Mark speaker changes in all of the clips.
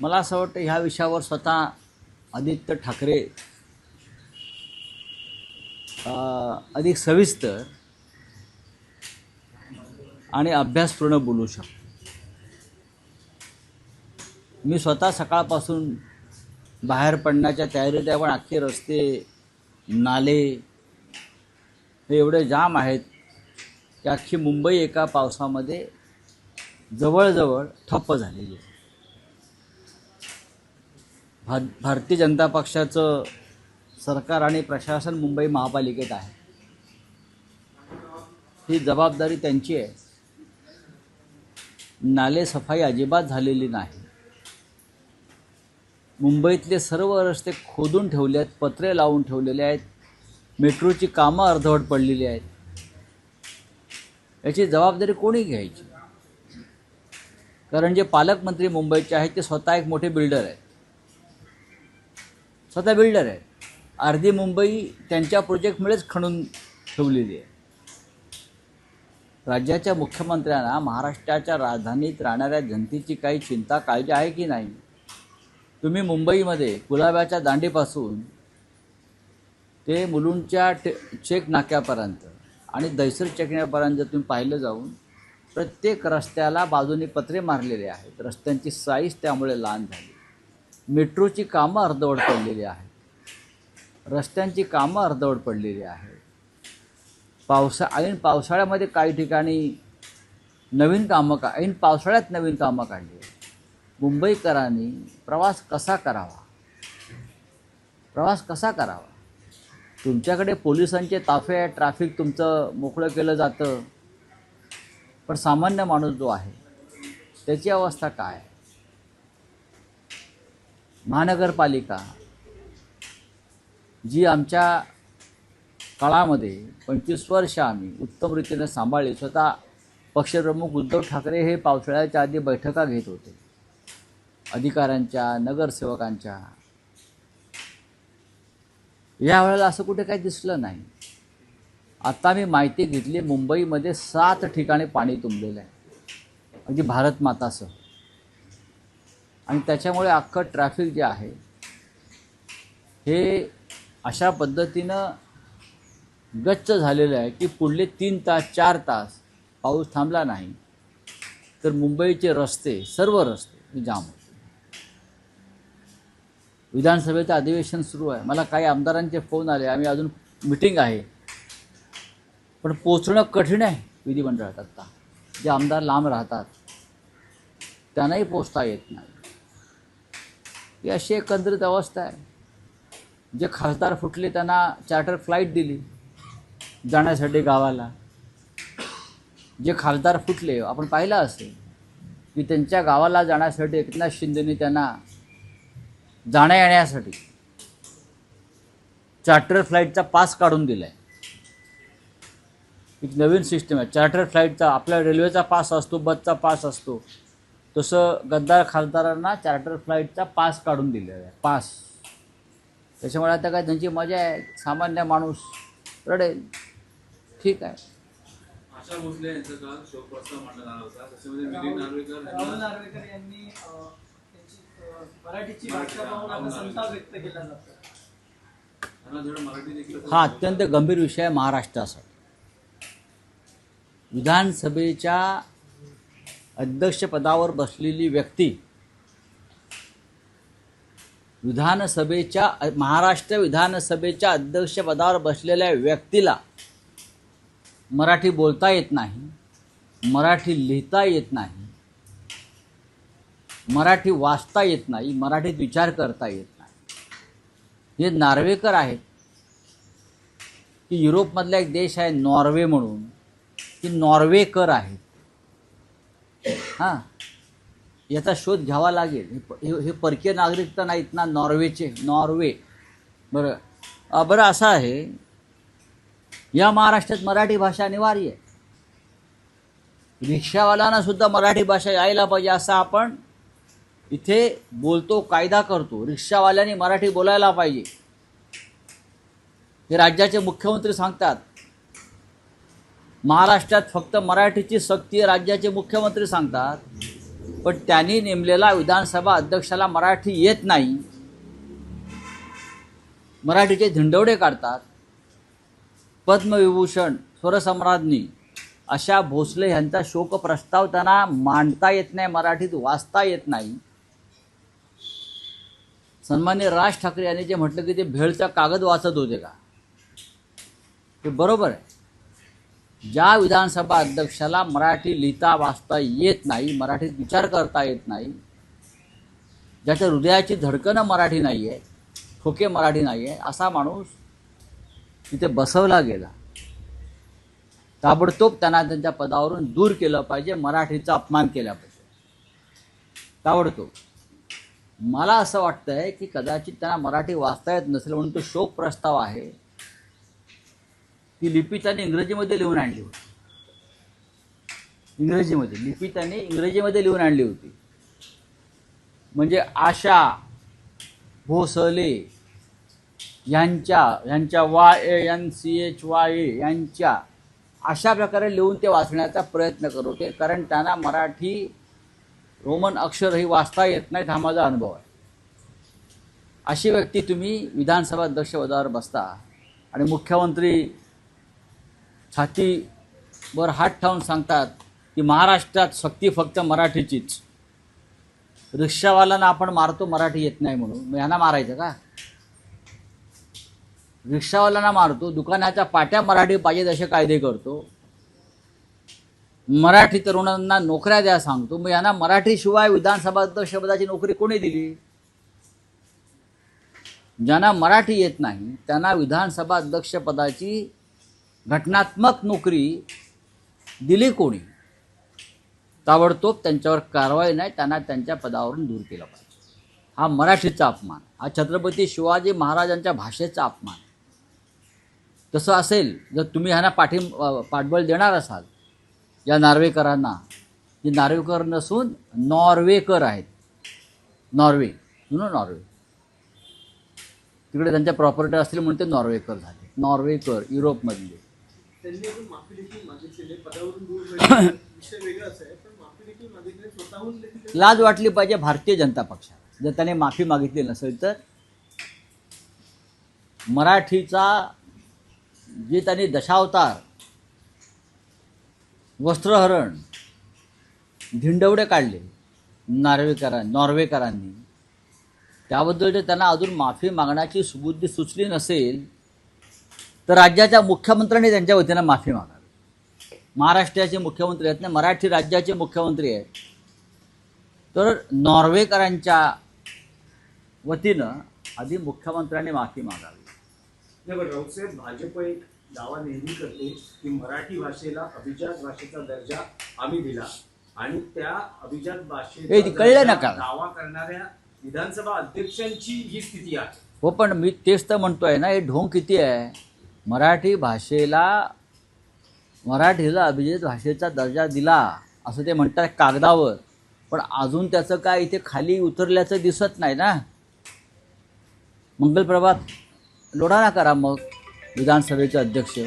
Speaker 1: मला असं वाटतं ह्या विषयावर स्वतः आदित्य ठाकरे अधिक सविस्तर आणि अभ्यासपूर्ण बोलू शकतो. मी स्वतः सकाळपासून बाहेर पडण्याच्या तयारीत आहे, पण अख्खे रस्ते नाले हे एवढे जाम आहेत की अख्खी मुंबई एका पावसामध्ये जवळजवळ ठप्प झालेली आहे. भारतीय जनता पक्षाचं सरकार आणि प्रशासन मुंबई महापालिकेत आहे. ही जबाबदारी त्यांची आहे. नाले सफाई अजिबात झालेली नाही. मुंबईतले सर्व रस्ते खोदून ठेवले आहेत, पत्रे लावून ठेवलेले आहेत, मेट्रोची कामं अर्धवट पडलेली आहेत. याची जबाबदारी कोणी घ्यायची? कारण जे पालकमंत्री मुंबईचे आहेत ते स्वतः एक मोठे बिल्डर आहेत. स्वतः बिल्डर आहेत. अर्धी मुंबई त्यांच्या प्रोजेक्टमुळेच खणून ठेवलेली आहे. राज्याच्या मुख्यमंत्र्यांना महाराष्ट्राच्या राजधानीत राहणाऱ्या जनतेची काही चिंता काळजी आहे की नाही? तुम्ही मुंबईमध्ये कुलाब्याच्या दांडीपासून ते मुलुंडच्या चेक नाक्यापर्यंत आणि दहिसर चेकण्यापर्यंत तुम्ही पाहिलं जाऊन प्रत्येक रस्त्याला बाजूने पत्रे मारलेले आहेत. रस्त्यांची साईज त्यामुळे लहान झाली. मेट्रोची कामं अर्धवट पडलेली आहेत. रस्त्यांची कामं अर्धवट पडलेली आहेत. ऐन पावसाळ्यामध्ये काही ठिकाणी नवीन पावसाळ्यात नवीन कामं काढली. मुंबईकरांनी प्रवास कसा करावा? तुमच्याकडे पोलिसांचे ताफे आहे, ट्रॅफिक तुमचं मोकळं केलं जातं, पण सामान्य माणूस जो आहे त्याची अवस्था काय? महानगरपालिका जी आमच्या काळामध्ये 25 वर्ष आम्ही उत्तम रीतीने सांभाळली. स्वतः पक्षप्रमुख उद्धव ठाकरे हे पावसाळ्याच्या आधी बैठका घेत होते अधिकाऱ्यांच्या, नगरसेवकांच्या. यावेळेला असं कुठे काही दिसलं नाही. आता मी माहिती घेतली, मुंबईमध्ये 7 ठिकाणी पाणी तुंबलेलं आहे, अगदी भारत मातासह. आणि त्याच्यामुळे अख्खं ट्रॅफिक जे आहे हे अशा पद्धतीनं गच्च झालेलं आहे की पुढले 3 तास 4 तास पाऊस थांबला नाही तर मुंबईचे रस्ते, सर्व रस्ते जाम होते. विधानसभेचं अधिवेशन सुरू आहे. मला काही आमदारांचे फोन आले, आम्ही अजून मिटिंग आहे, पण पोचणं कठीण आहे विधिमंडळात. आत्ता जे आमदार लांब राहतात त्यांनाही पोचता येत नाही. ही अशी एकंदरीत अवस्था आहे. जे खासदार फुटले त्यांना चार्टर फ्लाईट दिली जाण्यासाठी गावाला. जे खासदार फुटले, आपण पाहिलं असेल की त्यांच्या गावाला जाण्यासाठी एकनाथ शिंदेने त्यांना जाण्या येण्यासाठी चार्टर फ्लाईटचा पास काढून दिला आहे. एक नवीन सिस्टम आहे चार्टर फ्लाईटचा. आपल्या रेल्वेचा पास असतो, बसचा पास असतो, तसं गद्दार खासदारांना चार्टर फ्लाईटचा पास काढून दिलेला आहे. पास. त्याच्यामुळे आता काय त्यांची मजा आहे. सामान्य माणूस रडेल. ठीक आहे.
Speaker 2: आशा भोसले यांचा काल शोकप्रस्ताव मांडला होता. त्याच्यामध्ये मिलिंद नार्वेकर यांनी मराठीची भाषा पाहून आता संताप व्यक्त केला जातो.
Speaker 1: हा अत्यंत गंभीर विषय आहे महाराष्ट्रासाठी. विधानसभेच्या अध्यक्षपदावर बसलेली व्यक्ती, महाराष्ट्र विधानसभेच्या अध्यक्षपदावर बसलेल्या व्यक्तीला मराठी बोलता येत नाही, मराठी लिहिता येत नाही, मराठी वाचता येत नाही, मराठीत विचार करता येत नाही. हे नार्वेकर आहेत की युरोपमधला एक देश आहे नॉर्वे म्हणून, की नॉर्वेकर आहेत. हां, याचा शोध घ्यावा लागेल. हे परकीय नागरिक तर नाहीत ना नॉर्वेचे. नॉर्वे. बरं असं आहे, या महाराष्ट्रात मराठी भाषा अनिवार्य आहे. रिक्षावाल्यांना सुद्धा मराठी भाषा यायला पाहिजे असं आपण इथे बोलतो, कायदा करतो. रिक्षावाल्यांनी मराठी बोलायला पाहिजे हे राज्याचे मुख्यमंत्री सांगतात. महाराष्ट्रात फक्त मराठीची सक्ती राज्याचे मुख्यमंत्री सांगतात. पण त्यांनी नेमलेला विधानसभा अध्यक्षाला मराठी येत नाही, मराठीचे धिंडवडे काढतात. पद्मविभूषण स्वरसम्राज्ञी अशा भोसले यांचा शोक प्रस्ताव त्यांना मांडता येत नाही, मराठीत वाचता येत नाही. सन्माननीय राज ठाकरे यांनी जे म्हटलं की ते भेळचा कागद वाचत होते का, ते बरोबर आहे. ज्या विधानसभा अध्यक्षाला मराठी लिहिता वाचता येत नाही, मराठीत विचार करता येत नाही, ज्याच्या हृदयाची धडकनं मराठी नाही आहे, ठोके मराठी नाही आहे, असा माणूस तिथे बसवला गेला. ताबडतोब त्यांना त्यांच्या पदावरून दूर केलं पाहिजे, मराठीचा अपमान केला पाहिजे ताबडतोब. मला असं वाटतंय की कदाचित त्यांना मराठी वाचता येत नसेल म्हणून तो शोक प्रस्ताव आहे ती लिपी त्यांनी इंग्रजीमध्ये लिहून आणली होती. इंग्रजीमध्ये लिपी त्यांनी इंग्रजीमध्ये लिहून आणली होती. म्हणजे आशा भोसले यांच्या YANCHYA यांच्या अशा प्रकारे लिहून ते वाचण्याचा प्रयत्न करत होते, कारण त्यांना मराठी रोमन अक्षरही वाचता येत नाहीत, हा माझा अनुभव आहे. अशी व्यक्ती तुम्ही विधानसभा अध्यक्ष पदावर बसता आणि मुख्यमंत्री छातीवर हात ठेवून सांगतात की महाराष्ट्रात सक्ती फक्त मराठीचीच. रिक्षावाल्यांना आपण मारतो मराठी येत नाही म्हणून, मग ह्यांना मारायचं का? रिक्षावाल्यांना मारतो, दुकानाच्या पाट्या मराठी पाहिजेत असे कायदे करतो, मराठी तरुणांना नोकऱ्या द्या सांगतो, मग यांना मराठीशिवाय विधानसभा अध्यक्षपदाची नोकरी कोणी दिली? ज्यांना मराठी येत नाही त्यांना विधानसभा अध्यक्षपदाची घटनात्मक नोकरी दिली कोणी? ताबडतोब त्यांच्यावर कारवाई नाही, त्यांना त्यांच्या पदावरून दूर केलं पाहिजे. हा मराठीचा अपमान, हा छत्रपती शिवाजी महाराजांच्या भाषेचा अपमान. तसं असेल जर तुम्ही ह्यांना पाठबळ देणार असाल या नार्वेकरांना, जे नार्वेकर नसून नॉर्वेकर आहेत, नॉर्वे तिकडे त्यांच्या प्रॉपर्टी असतील म्हणून ते नॉर्वेकर झाले. नॉर्वेकर युरोपमधले.
Speaker 2: त्यांनी अजून माफी देखील मागितलेली, पदावरून दूर होण्याचा विषय वेगळाच आहे, पण माफी देखील मागितली, स्वतःहून देखील.
Speaker 1: लाज वाटली पाहिजे भारतीय जनता पक्षाला. जर त्याने माफी मागितली नसेल तर मराठीचा जे त्यांनी दशावतार, वस्त्रहरण, धिंडवडे काढले नॉर्वेकरांनी, त्याबद्दल जर त्यांना अजून माफी मागण्याची सुबुद्धी सुचली नसेल तर राज्याच्या मुख्यमंत्र्यांनी त्यांच्या वतीनं माफी मागावी. महाराष्ट्राचे मुख्यमंत्री आहेत ना, मराठी राज्याचे मुख्यमंत्री आहेत, तर नॉर्वेकरांच्या वतीनं आधी मुख्यमंत्र्यांनी माफी मागावी.
Speaker 3: राऊतसाहेब, भाजप एक दावा नेहमी करते की मराठी भाषेला अभिजात भाषेचा दर्जा आम्ही दिला आणि त्या अभिजात भाषेचा दावा करणाऱ्या विधानसभा अध्यक्षांची ही स्थिती आहे.
Speaker 1: हो, पण मी तेच तर म्हणतोय ना, हे ढोंग किती आहे. मराठीला अभिजात भाषेचा दर्जा दिला असं ते म्हणतात कागदावर, पण अजून त्याचं काय इथे खाली उतरल्याचं दिसत नाही ना. मंगलप्रभात लोढा ना करा, मग विधानसभेचे अध्यक्ष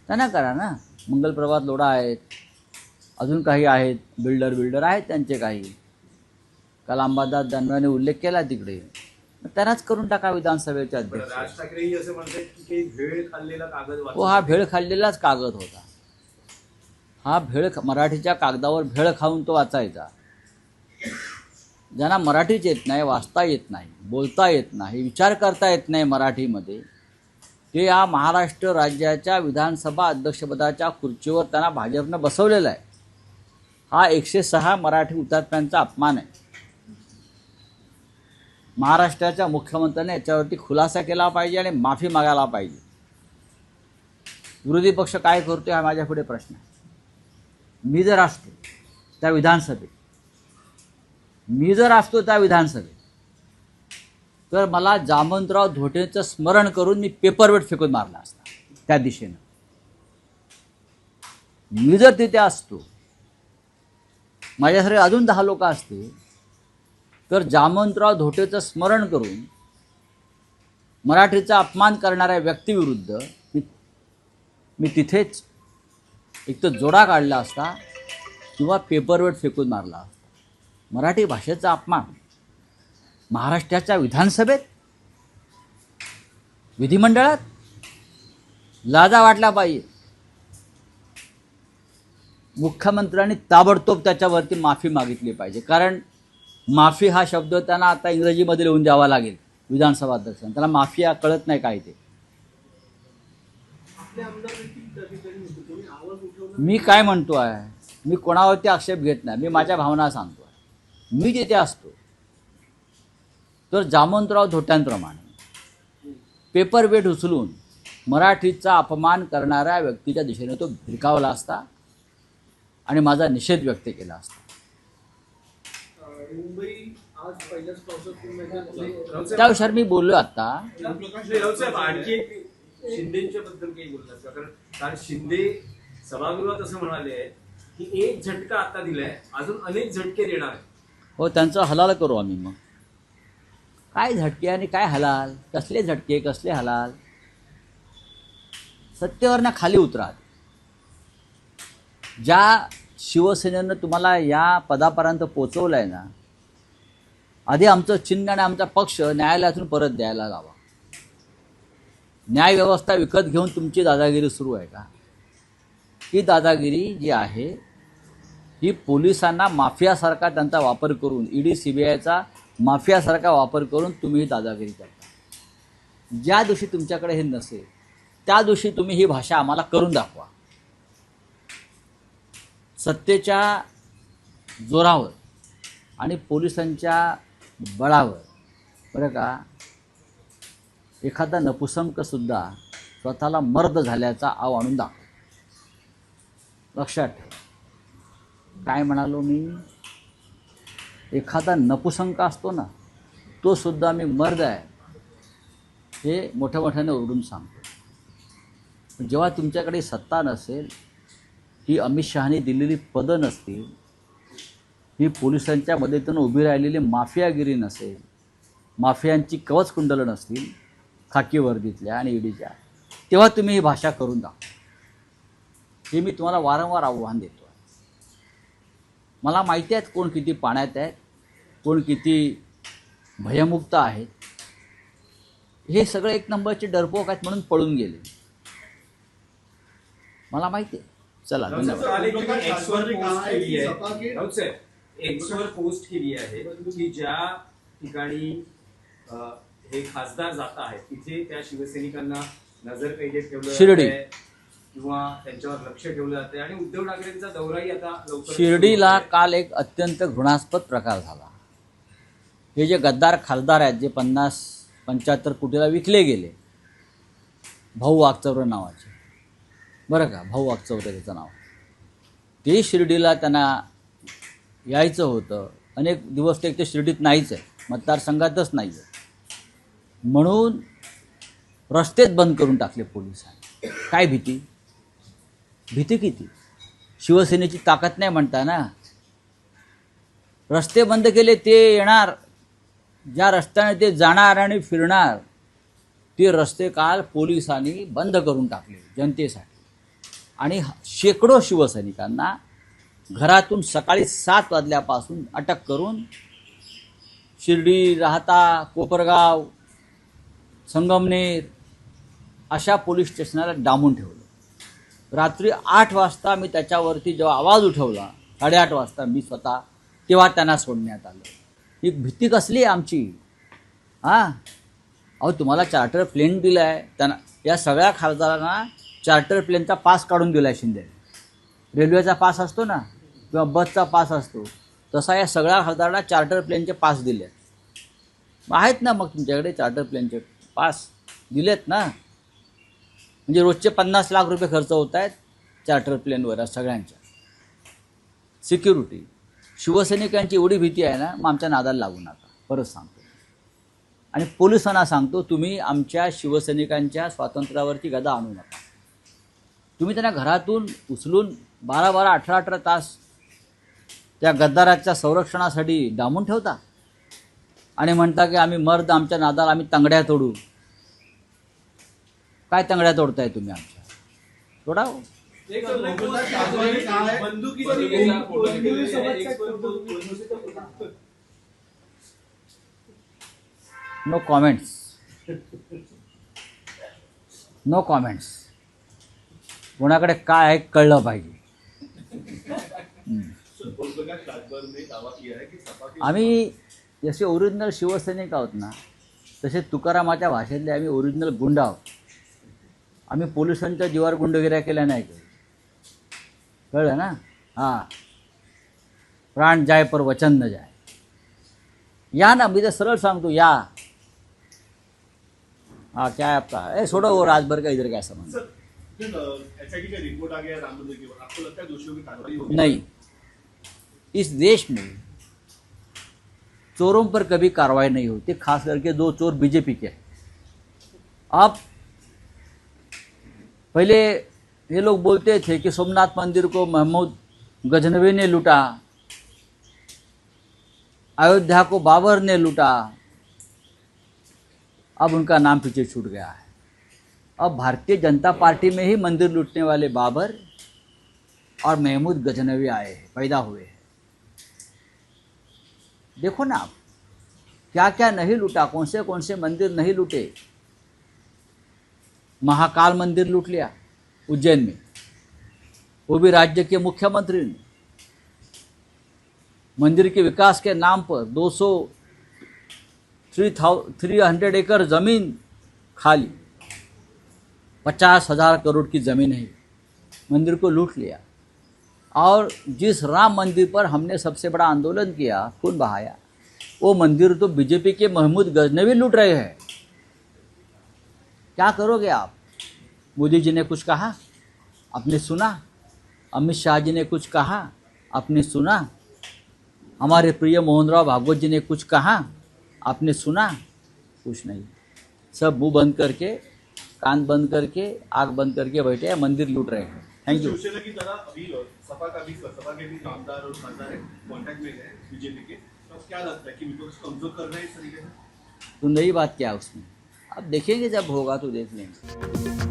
Speaker 1: त्यांना करा ना. मंगलप्रभात लोढा आहेत, अजून काही आहेत, बिल्डर आहेत त्यांचे काही. काल अंबादास दानवेने उल्लेख केला तिकडे, त्यांनाच करून टाका विधानसभेचे अध्यक्ष.
Speaker 3: राज ठाकरेही असं म्हणतात की भेळ खाल्लेला कागद.
Speaker 1: हो, हा भेळ खाल्लेलाच कागद होता. हा मराठीच्या कागदावर भेळ खाऊन तो वाचायचा. ज्यांना मराठीच येत नाही, वाचता येत नाही, बोलता येत नाही, विचार करता येत नाही मराठीमध्ये, ते या महाराष्ट्र राज्याच्या विधानसभा अध्यक्षपदाच्या खुर्चीवर त्यांना भाजपनं बसवलेलं आहे. हा 106 मराठी हुतात्म्यांचा अपमान आहे. महाराष्ट्राच्या मुख्यमंत्र्यांनी याच्यावरती खुलासा केला पाहिजे आणि माफी मागायला पाहिजे. विरोधी पक्ष काय करतोय हा माझ्यापुढे प्रश्न आहे. मी जर असतो त्या विधानसभेत तर मला जामवंतराव धोटेचं स्मरण करून मी पेपरवेट फेकून मारला असता त्या दिशेनं. मी जर तिथे असतो, माझ्यासारखे अजून 10 लोक असते, तर जामवंतराव धोटेचं स्मरण करून मराठीचा अपमान करणाऱ्या व्यक्तीविरुद्ध मी तिथेच एक तर जोडा काढला असता किंवा पेपरवर फेकून मारला असता. मराठी भाषेचा अपमान महाराष्ट्राच्या विधानसभेत, विधिमंडळात लाजा वाटला पाहिजे. मुख्यमंत्र्यांनी ताबडतोब त्याच्यावरती माफी मागितली पाहिजे. कारण माफी हा शब्द त्यांना आता इंग्रजीमध्ये लिहून द्यावा लागेल विधानसभा अध्यक्षांना. त्यांना माफी हा कळत नाही काय ते.
Speaker 2: आपले आमदार देखील त्या ठिकाणी होते. कोणी आवाज उठवला
Speaker 1: मी काय म्हणतो आहे, मी कोणावरती आक्षेप घेत नाही. मी माझ्या भावना सांगतो आहे. मी जिथे असतो तर जामवंतराव धोट्यांप्रमाणे पेपर वेट उचलून मराठीचा अपमान करणाऱ्या व्यक्तीच्या दिशेने तो भिरकावला असता आणि माझा निषेध व्यक्त केला असता.
Speaker 2: मुंबई आज पहिल्याच पावसात
Speaker 3: राऊत
Speaker 1: त्या विषयावर मी बोललो आता.
Speaker 3: साहेब आणखी एक शिंदेच्या बद्दल काही बोलतात का? कारण शिंदे सभागृहात असं म्हणाले आहेत की एक झटका आता दिलाय, अजून अनेक झटके देणार आहेत.
Speaker 1: हो, त्यांचं हलाल करू आम्ही. मग काय झटके आणि काय हलाल? कसले झटके, कसले हलाल? सत्तेवरनं खाली उतरा. ज्या शिवसेनेनं तुम्हाला या पदापर्यंत पोचवलं आहे ना, आधी आमचं चिन्ह आणि आमचा पक्ष न्यायालयातून परत द्यायला लावा. न्यायव्यवस्था विकत घेऊन तुमची दादागिरी सुरू आहे का? ही दादागिरी जी आहे ही पोलिसांना माफियासारखा त्यांचा वापर करून, ईडी सीबीआयचा माफियासारखा वापर करून तुम्ही ही दादागिरी करता. ज्या दिवशी तुमच्याकडे हे नसेल त्या दिवशी तुम्ही ही भाषा आम्हाला करून दाखवा. सत्तेच्या जोरावर आणि पोलिसांच्या बळावर बरं का एखादा नपुसंकसुद्धा स्वतःला मर्द झाल्याचा आव आणून दाखव. लक्षात ठेव. काय म्हणालो मी? एखादा नपुसंक असतो ना, तो सुद्धा मी मर्द आहे हे मोठ्या मोठ्याने ओरडून सांगतो. जेव्हा तुमच्याकडे सत्ता नसेल, ही अमित शहानी दिलेली पदं नसतील, ही पोलिसांच्या मदतीनं उभी राहिलेली माफियागिरी नसेल, माफियांची कवचकुंडलं नसतील खाकी वर्दीतल्या आणि ईडीच्या, तेव्हा तुम्ही ही भाषा करून दाखवा. हे मी तुम्हाला वारंवार आव्हान देतो. मला माहिती आहेत कोण किती पाण्यात आहेत, कोण किती भयमुक्त आहेत. हे सगळे एक नंबरचे डरपोक आहेत म्हणून पळून गेले. मला माहिती आहे. चला, धन्यवाद.
Speaker 3: काल एक तुम्ही एक्सवर पोस्ट केली आहे. राऊत साहेब, एक्सवर पोस्ट केली आहे की ज्या ठिकाणी हे खासदार जात आहेत तिथे त्या शिवसैनिकांना नजर कैदेत ठेवलं
Speaker 1: शिर्डी.
Speaker 3: जातंय किंवा त्यांच्यावर लक्ष ठेवलं जाते आणि उद्धव ठाकरेंचा दौराही आता लवकर
Speaker 1: शिर्डीला काल एक अत्यंत घृणास्पद प्रकार झाला. हे जे गद्दार खासदार आहेत, जे 50-75 कोटीला विकले गेले, भाऊ वागचौरे नावाचे, बरं का, भाऊ वागचौरे त्याचं नाव, ते शिर्डीला त्यांना यायचं होतं. अनेक दिवस ते शिर्डीत नाहीच आहे, मतदारसंघातच नाही आहे, म्हणून रस्तेच बंद करून टाकले पोलिसांनी. काय भीती? भीती किती? शिवसेनेची ताकद नाही म्हणता ना. रस्ते बंद केले, ते येणार ज्या रस्त्याने ते जाणार आणि फिरणार, ते रस्ते काल पोलिसांनी बंद करून टाकले जनतेसाठी. आणि शेकडो शिवसैनिकांना घरातून सकाळी 7 वाजल्यापासून अटक करून शिर्डी, राहता, कोपरगाव, संगमनेर अशा पोलीस स्टेशनाला डांबून ठेवलं. रात्री 8 वाजता मी त्याच्यावरती जेव्हा आवाज उठवला, 8:30 वाजता मी स्वतः, तेव्हा त्यांना सोडण्यात आलं. ही भीती कसली आहे आमची? हां, अहो तुम्हाला चार्टर प्लेन दिला आहे, त्यांना या सगळ्या खासदारांना चार्टर प्लेनचा पास काढून दिला आहे शिंदे. रेल्वेचा पास असतो ना किंवा बसचा पास असतो, तसा या सगळ्या खासदारांना चार्टर प्लेनचे पास दिले आहेत ना. मग तुमच्याकडे चार्टर प्लेनचे पास दिलेत ना, म्हणजे रोजचे 50 लाख रुपये खर्च होत आहेत चार्टर प्लेनवर सगळ्यांच्या. सिक्युरिटी, शिवसैनिकांची एवढी भीती आहे ना, मग आमच्या नादाला लागू नका, परत सांगतो. आणि पोलिसांना सांगतो, तुम्ही आमच्या शिवसैनिकांच्या स्वातंत्र्यावरती गदा आणू नका. तुम्ही त्यांना घरातून उचलून 12-12, 18-18 तास त्या गद्दाराच्या संरक्षणासाठी डांबून ठेवता आणि म्हणता की आम्ही मर्द, आमच्या नादाला आम्ही तंगड्या तोडू. काय तंगड्या तोडताय तुम्ही आमच्या? तोडा.
Speaker 2: एक चाललंय की बंदुकीच्या पोलिसांसोबतचा photo.
Speaker 1: No comments. No comments. कोणाकडे काय आहे कळलं पाहिजे. आम्ही जसे ओरिजिनल शिवसैनिक आहोत ना, तसे तुकारामाच्या भाषेतले आम्ही ओरिजिनल गुंड आहोत. आम्ही पोलिसांच्या जीवावर गुंडगिऱ्या केल्या नाही. कळलं ना. हां, प्राण जाय पर वचन न जाय. या ना, मी तर सरळ सांगतो, या. हाँ क्या है आपका? ए छोड़ो वो राजभर का इधर क्या समझ.
Speaker 2: एसआईटी का रिपोर्ट आ गया राम मंदिर के ऊपर, आपको लगता है दोषियों की कार्रवाई होगी?
Speaker 1: नहीं, इस देश में चोरों पर कभी कार्रवाई नहीं होती, खास करके 2 चोर बीजेपी के. अब पहले ये लोग बोलते थे कि सोमनाथ मंदिर को महमूद गजनवी ने लूटा, अयोध्या को बाबर ने लूटा. अब उनका नाम पीछे छूट गया है. अब भारतीय जनता पार्टी में ही मंदिर लूटने वाले बाबर और महमूद गजनवी आए हैं, पैदा हुए हैं. देखो ना आप, क्या क्या नहीं लूटा, कौन से मंदिर नहीं लूटे. महाकाल मंदिर लूट लिया उज्जैन में, वो भी राज्य के मुख्यमंत्री ने. मंदिर के विकास के नाम पर 300 एकड़ जमीन खाली, 50,000 करोड़ की जमीन है, मंदिर को लूट लिया. और जिस राम मंदिर पर हमने सबसे बड़ा आंदोलन किया, खून बहाया, वो मंदिर तो बीजेपी के महमूद गजनवी लूट रहे हैं. क्या करोगे आप? मोदी जी ने कुछ कहा, आपने सुना? अमित शाह जी ने कुछ कहा, आपने सुना? हमारे प्रिय मोहनराव भागवत जी ने कुछ कहा, आपने सुना? कुछ नहीं. सब मुंह बंद करके, कान बंद करके, आँख बंद करके बैठे हैं, मंदिर लूट रहे हैं. Thank you.
Speaker 2: शिवसेना की तरह अभी सपा के भी आमदार और खासदार कॉन्टैक्ट में है बीजेपी के, तो क्या लगता है कि विपक्ष को कमजोर कर रहे हैं इस तरीके से?
Speaker 1: तो नई बात क्या है उसमें? अब देखेंगे, जब होगा तो देख लेंगे.